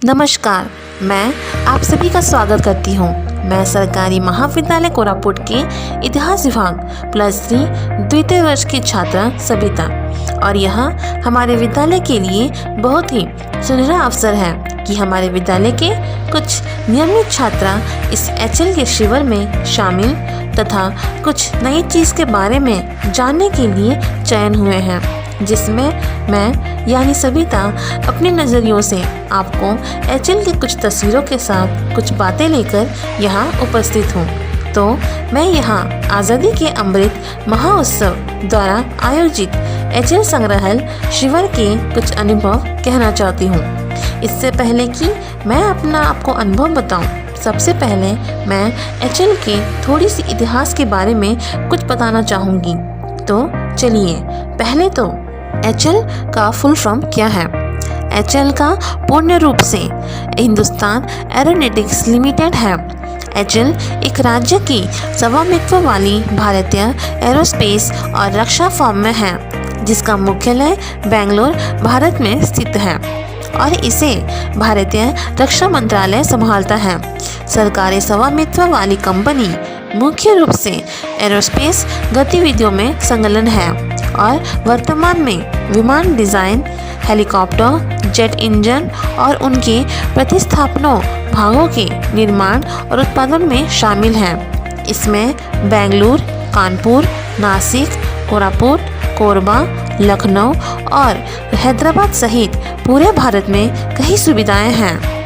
नमस्कार, मैं आप सभी का स्वागत करती हूँ। मैं सरकारी महाविद्यालय कोरापुट के इतिहास विभाग +3 द्वितीय वर्ष की छात्रा सविता, और यह हमारे विद्यालय के लिए बहुत ही सुनहरा अवसर है कि हमारे विद्यालय के कुछ नियमित छात्रा इस HL के शिविर में शामिल तथा कुछ नई चीज़ के बारे में जानने के लिए चयन हुए हैं, जिसमें मैं यानी सविता अपने नज़रियों से आपको HL की कुछ तस्वीरों के साथ कुछ बातें लेकर यहाँ उपस्थित हूँ। तो मैं यहाँ आज़ादी के अमृत महोत्सव द्वारा आयोजित HL संग्रहालय शिविर के कुछ अनुभव कहना चाहती हूँ। इससे पहले कि मैं अपना आपको अनुभव बताऊँ, सबसे पहले मैं HL के थोड़ी सी इतिहास के बारे में कुछ बताना चाहूँगी। तो चलिए, पहले तो HL का फुल फॉर्म क्या है। HL का पूर्ण रूप से हिंदुस्तान एरोनॉटिक्स लिमिटेड है। HL एक राज्य की स्वामित्व वाली भारतीय एरोस्पेस और रक्षा फर्म में है, जिसका मुख्यालय बेंगलोर, भारत में स्थित है और इसे भारतीय रक्षा मंत्रालय संभालता है। सरकारी स्वामित्व वाली कंपनी मुख्य रूप से एरोस्पेस गतिविधियों में संलग्न है और वर्तमान में विमान डिज़ाइन, हेलीकॉप्टर, जेट इंजन और उनके प्रतिस्थापनों भागों के निर्माण और उत्पादन में शामिल है। इसमें बेंगलुरु, कानपुर, नासिक, कोरापुट, कोरबा, लखनऊ और हैदराबाद सहित पूरे भारत में कई सुविधाएं हैं।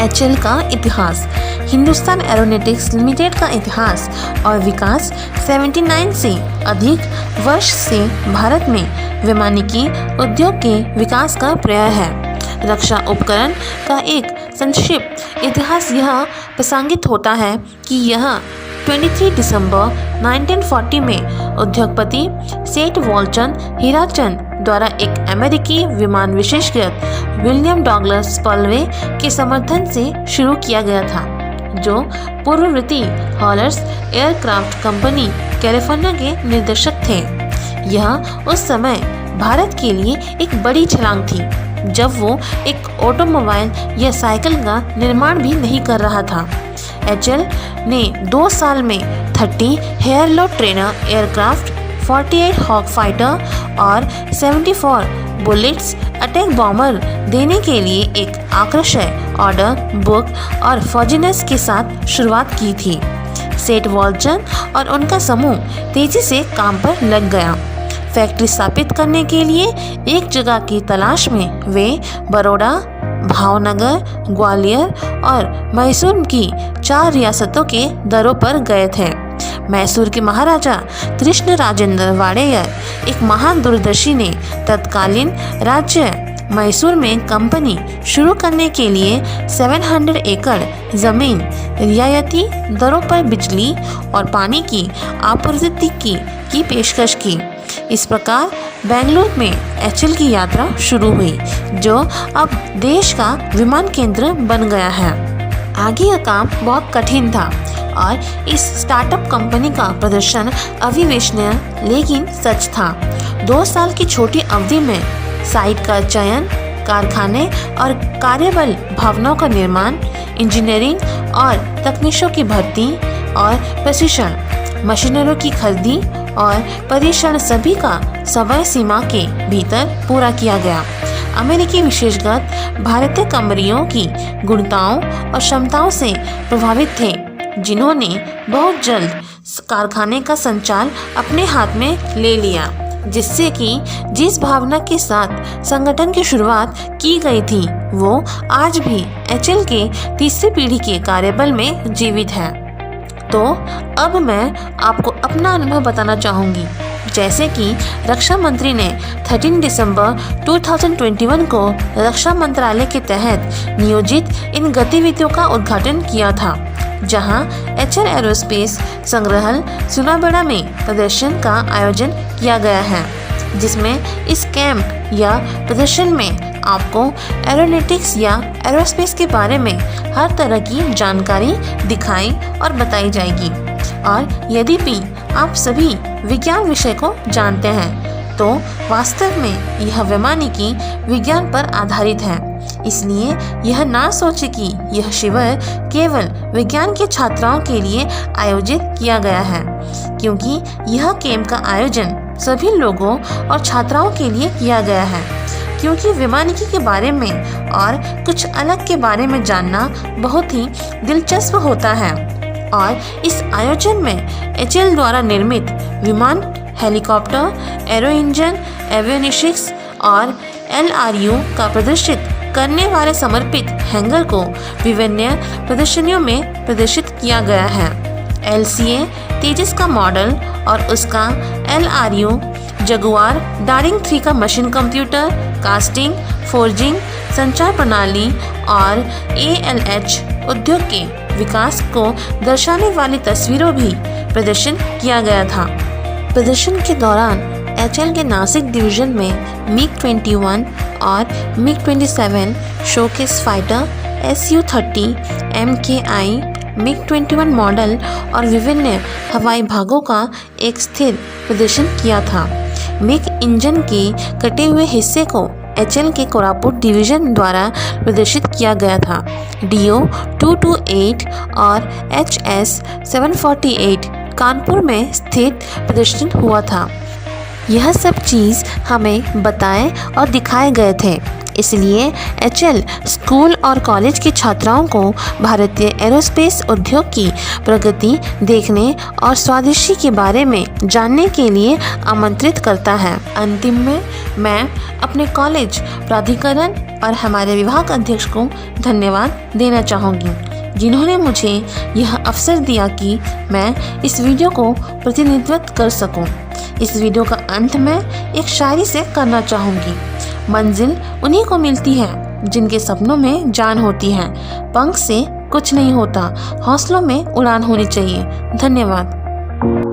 HL का इतिहास। हिंदुस्तान एरोनॉटिक्स लिमिटेड का इतिहास और विकास 79 से अधिक वर्ष से भारत में वैमानिकी उद्योग के विकास का प्रयास है। रक्षा उपकरण का एक संक्षिप्त इतिहास यह प्रसंगित होता है कि यह 23 दिसंबर 1940 में उद्योगपति सेठ वॉलचंद हीराचंद द्वारा एक अमेरिकी विमान विशेषज्ञ विलियम डगलस पलवे के समर्थन से शुरू किया गया था, जो पूर्ववर्ती हॉलर्स एयरक्राफ्ट कंपनी कैलिफोर्निया के निर्देशक थे। यह उस समय भारत के लिए एक बड़ी छलांग थी, जब वो एक ऑटोमोबाइल या साइकिल का निर्माण भी नहीं कर रहा था। HL ने 2 साल में 30 हेयरलो ट्रेनर एयरक्राफ्ट, 48 हॉक फाइटर और 74 बुलेट्स अटैक बॉम्बर देने के लिए एक आकर्षक ऑर्डर बुक और फौजीनेस के साथ शुरुआत की थी। सेठ वॉलचंद और उनका समूह तेजी से काम पर लग गया। फैक्ट्री स्थापित करने के लिए एक जगह की तलाश में वे बड़ौदा, भावनगर, ग्वालियर और मैसूर की 4 रियासतों के दौरों पर गए थे। मैसूर के महाराजा कृष्ण राजेंद्र वाडेयर, एक महान दूरदर्शी ने तत्कालीन राज्य मैसूर में कंपनी शुरू करने के लिए 700 एकड़ जमीन रियायती दरों पर बिजली और पानी की आपूर्ति की पेशकश की। इस प्रकार बेंगलुरु में HL की यात्रा शुरू हुई, जो अब देश का विमान केंद्र बन गया है। आगे का काम बहुत कठिन था और इस स्टार्टअप कंपनी का प्रदर्शन अविश्वसनीय लेकिन सच था। 2 साल की छोटी अवधि में साइट का चयन, कारखाने और कार्यबल भवनों का निर्माण, इंजीनियरिंग और तकनीशियों की भर्ती और प्रशिक्षण, मशीनरों की खरीदी और परीक्षण सभी का समय सीमा के भीतर पूरा किया गया। अमेरिकी विशेषज्ञ भारतीय कंपनियों की गुणवत्ताओं और क्षमताओं से प्रभावित थे, जिन्होंने बहुत जल्द कारखाने का संचालन अपने हाथ में ले लिया, जिससे कि जिस भावना के साथ संगठन की शुरुआत की गई थी वो आज भी HL के तीसरी पीढ़ी के कार्यबल में जीवित है। तो अब मैं आपको अपना अनुभव बताना चाहूँगी। जैसे कि रक्षा मंत्री ने 13 दिसंबर 2021 को रक्षा मंत्रालय के तहत नियोजित इन गतिविधियों का उद्घाटन किया था, जहां HL एरोस्पेस संग्रहालय सुनाबेड़ा में प्रदर्शन का आयोजन किया गया है, जिसमें इस कैंप या प्रदर्शन में आपको एरोनॉटिक्स या एरोस्पेस के बारे में हर तरह की जानकारी दिखाई और बताई जाएगी। और यदि भी आप सभी विज्ञान विषय को जानते हैं, तो वास्तव में यह वैमानिकी विज्ञान पर आधारित है। इसलिए यह ना सोचे कि यह शिविर केवल विज्ञान के छात्राओं के लिए आयोजित किया गया है, क्योंकि यह कैंप का आयोजन सभी लोगों और छात्राओं के लिए किया गया है, क्योंकि वैमानिकी के बारे में और कुछ अलग के बारे में जानना बहुत ही दिलचस्प होता है। और इस आयोजन में HAL द्वारा निर्मित विमान, हेलीकॉप्टर, एरो इंजन, एवियोनिक्स और LRU का प्रदर्शित करने वाले समर्पित हैंगर को विभिन्न प्रदर्शनियों में प्रदर्शित किया गया है। LCA तेजस का मॉडल और उसका LRU जगुआर डार्लिंग 3 का मशीन कंप्यूटर, कास्टिंग, फोर्जिंग, संचार प्रणाली और ALH उद्योग के विकास को दर्शाने वाली तस्वीरों भी प्रदर्शन किया गया था। प्रदर्शन के दौरान HAL के नासिक डिवीजन में MiG-21 और MiG-27 showcase fighter, Su-30, MKI, MiG-21 model और विभिन्न हवाई भागों का एक स्थिर प्रदर्शन किया था। मिग इंजन के कटे हुए हिस्से को HAL के कोरापुट डिवीजन द्वारा प्रदर्शित किया गया था। DO-228 और HS-748 कानपुर में स्थित प्रदर्शन हुआ था। यह सब चीज़ हमें बताए और दिखाए गए थे। इसलिए HAL स्कूल और कॉलेज की छात्राओं को भारतीय एरोस्पेस उद्योग की प्रगति देखने और स्वदेशी के बारे में जानने के लिए आमंत्रित करता है। अंतिम में मैं अपने कॉलेज प्राधिकरण और हमारे विभाग अध्यक्ष को धन्यवाद देना चाहूँगी, जिन्होंने मुझे यह अवसर दिया कि मैं इस वीडियो को प्रतिनिधित्व कर सकूं। इस वीडियो का अंत में एक शायरी से करना चाहूँगी। मंजिल उन्हीं को मिलती है जिनके सपनों में जान होती है। पंख से कुछ नहीं होता, हौसलों में उड़ान होनी चाहिए। धन्यवाद।